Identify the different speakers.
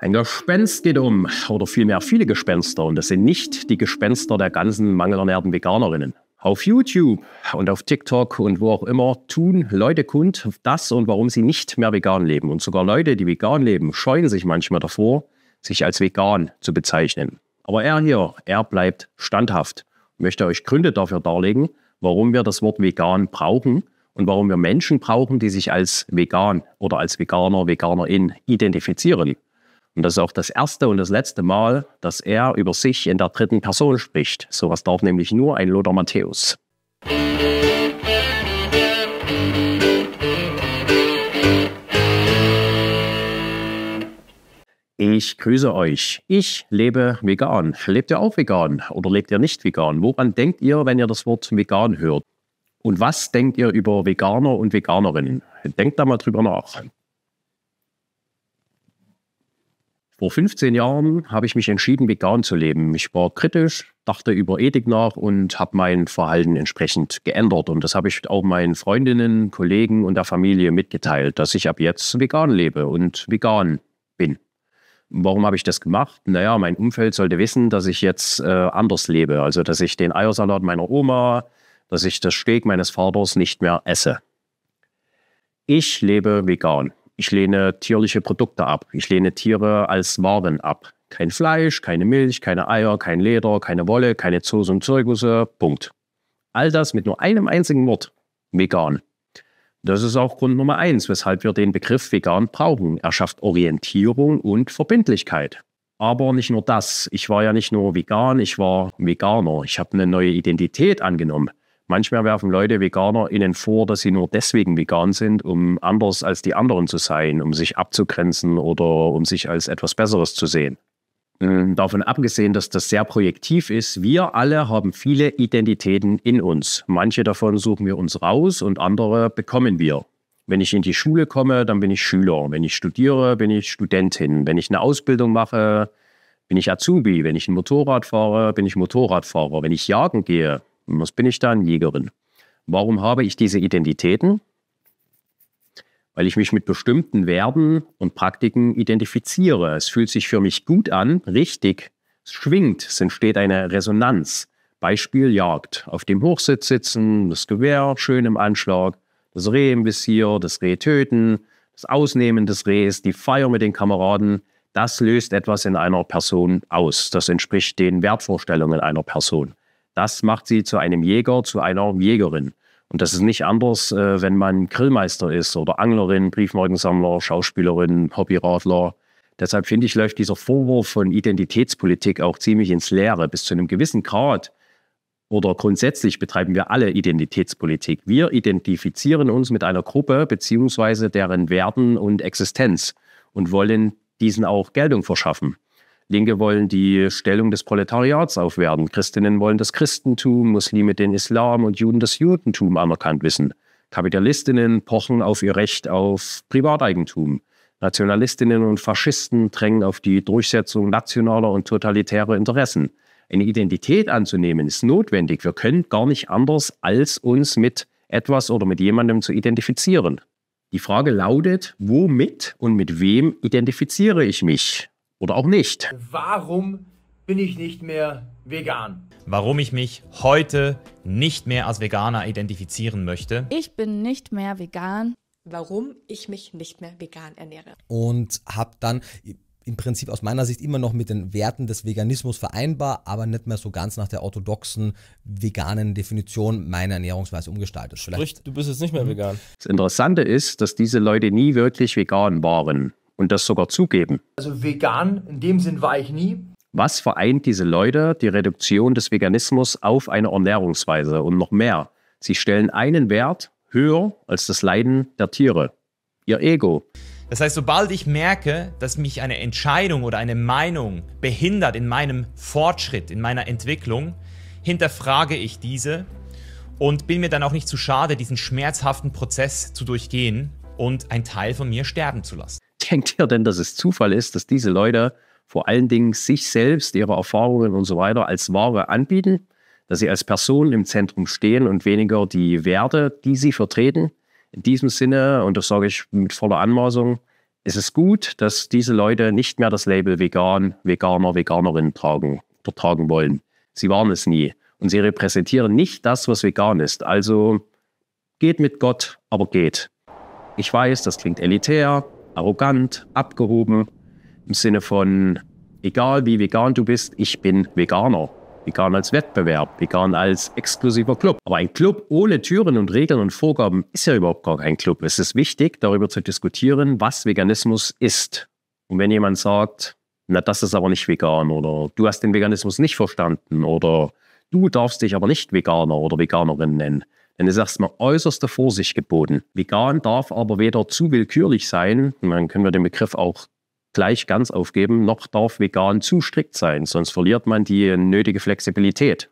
Speaker 1: Ein Gespenst geht um, oder vielmehr viele Gespenster, und das sind nicht die Gespenster der ganzen mangelernährten Veganerinnen. Auf YouTube und auf TikTok und wo auch immer tun Leute kund das und warum sie nicht mehr vegan leben. Und sogar Leute, die vegan leben, scheuen sich manchmal davor, sich als vegan zu bezeichnen. Aber er bleibt standhaft. Ich möchte euch Gründe dafür darlegen, warum wir das Wort vegan brauchen und warum wir Menschen brauchen, die sich als vegan oder als Veganer, Veganerin identifizieren. Und das ist auch das erste und das letzte Mal, dass er über sich in der dritten Person spricht. Sowas darf nämlich nur ein Lothar Matthäus. Ich grüße euch. Ich lebe vegan. Lebt ihr auch vegan oder lebt ihr nicht vegan? Woran denkt ihr, wenn ihr das Wort vegan hört? Und was denkt ihr über Veganer und Veganerinnen? Denkt da mal drüber nach. Vor 15 Jahren habe ich mich entschieden, vegan zu leben. Ich war kritisch, dachte über Ethik nach und habe mein Verhalten entsprechend geändert. Und das habe ich auch meinen Freundinnen, Kollegen und der Familie mitgeteilt, dass ich ab jetzt vegan lebe und vegan bin. Warum habe ich das gemacht? Naja, mein Umfeld sollte wissen, dass ich jetzt anders lebe. Also, dass ich den Eiersalat meiner Oma, dass ich das Steak meines Vaters nicht mehr esse. Ich lebe vegan. Ich lehne tierliche Produkte ab. Ich lehne Tiere als Waren ab. Kein Fleisch, keine Milch, keine Eier, kein Leder, keine Wolle, keine Zoos und Zirkusse. Punkt. All das mit nur einem einzigen Wort. Vegan. Das ist auch Grund Nummer 1, weshalb wir den Begriff vegan brauchen. Er schafft Orientierung und Verbindlichkeit. Aber nicht nur das. Ich war ja nicht nur vegan, ich war Veganer. Ich habe eine neue Identität angenommen. Manchmal werfen Leute VeganerInnen vor, dass sie nur deswegen vegan sind, um anders als die anderen zu sein, um sich abzugrenzen oder um sich als etwas Besseres zu sehen. Davon abgesehen, dass das sehr projektiv ist, wir alle haben viele Identitäten in uns. Manche davon suchen wir uns raus und andere bekommen wir. Wenn ich in die Schule komme, dann bin ich Schüler. Wenn ich studiere, bin ich Studentin. Wenn ich eine Ausbildung mache, bin ich Azubi. Wenn ich ein Motorrad fahre, bin ich Motorradfahrer. Wenn ich jagen gehe, was bin ich dann? Jägerin. Warum habe ich diese Identitäten? Weil ich mich mit bestimmten Werten und Praktiken identifiziere. Es fühlt sich für mich gut an, richtig. Es schwingt, es entsteht eine Resonanz. Beispiel Jagd. Auf dem Hochsitz sitzen, das Gewehr schön im Anschlag, das Reh im Visier, das Reh töten, das Ausnehmen des Rehs, die Feier mit den Kameraden. Das löst etwas in einer Person aus. Das entspricht den Wertvorstellungen einer Person. Das macht sie zu einem Jäger, zu einer Jägerin. Und das ist nicht anders, wenn man Grillmeister ist oder Anglerin, Briefmarkensammler, Schauspielerin, Hobbyradler. Deshalb finde ich, läuft dieser Vorwurf von Identitätspolitik auch ziemlich ins Leere. Bis zu einem gewissen Grad oder grundsätzlich betreiben wir alle Identitätspolitik. Wir identifizieren uns mit einer Gruppe bzw. deren Werten und Existenz und wollen diesen auch Geltung verschaffen. Linke wollen die Stellung des Proletariats aufwerten. Christinnen wollen das Christentum, Muslime den Islam und Juden das Judentum anerkannt wissen. Kapitalistinnen pochen auf ihr Recht auf Privateigentum. Nationalistinnen und Faschisten drängen auf die Durchsetzung nationaler und totalitärer Interessen. Eine Identität anzunehmen ist notwendig. Wir können gar nicht anders, als uns mit etwas oder mit jemandem zu identifizieren. Die Frage lautet, womit und mit wem identifiziere ich mich? Oder auch nicht.
Speaker 2: Warum bin ich nicht mehr vegan?
Speaker 3: Warum ich mich heute nicht mehr als Veganer identifizieren möchte.
Speaker 4: Ich bin nicht mehr vegan.
Speaker 5: Warum ich mich nicht mehr vegan ernähre.
Speaker 6: Und habe dann im Prinzip aus meiner Sicht immer noch mit den Werten des Veganismus vereinbar, aber nicht mehr so ganz nach der orthodoxen veganen Definition meine Ernährungsweise umgestaltet.
Speaker 7: Sprich, du bist jetzt nicht mehr vegan.
Speaker 1: Das Interessante ist, dass diese Leute nie wirklich vegan waren. Und das sogar zugeben.
Speaker 2: Also vegan, in dem Sinn war ich nie.
Speaker 1: Was vereint diese Leute? Die Reduktion des Veganismus auf eine Ernährungsweise und noch mehr. Sie stellen einen Wert höher als das Leiden der Tiere. Ihr Ego.
Speaker 3: Das heißt, sobald ich merke, dass mich eine Entscheidung oder eine Meinung behindert in meinem Fortschritt, in meiner Entwicklung, hinterfrage ich diese und bin mir dann auch nicht zu schade, diesen schmerzhaften Prozess zu durchgehen und einen Teil von mir sterben zu lassen.
Speaker 1: Denkt ihr denn, dass es Zufall ist, dass diese Leute vor allen Dingen sich selbst, ihre Erfahrungen und so weiter als Ware anbieten? Dass sie als Person im Zentrum stehen und weniger die Werte, die sie vertreten? In diesem Sinne, und das sage ich mit voller Anmaßung, Es ist gut, dass diese Leute nicht mehr das Label Vegan, Veganer, Veganerin tragen wollen. Sie waren es nie. Und sie repräsentieren nicht das, was vegan ist. Also geht mit Gott, aber geht. Ich weiß, das klingt elitär, arrogant, abgehoben. Im Sinne von, egal wie vegan du bist, ich bin Veganer. Vegan als Wettbewerb, vegan als exklusiver Club. Aber ein Club ohne Türen und Regeln und Vorgaben ist ja überhaupt gar kein Club. Es ist wichtig, darüber zu diskutieren, was Veganismus ist. Und wenn jemand sagt, na, das ist aber nicht vegan oder du hast den Veganismus nicht verstanden oder du darfst dich aber nicht Veganer oder Veganerin nennen, dann ist erstmal äußerste Vorsicht geboten. Vegan darf aber weder zu willkürlich sein, und dann können wir den Begriff auch gleich ganz aufgeben, noch darf vegan zu strikt sein, sonst verliert man die nötige Flexibilität.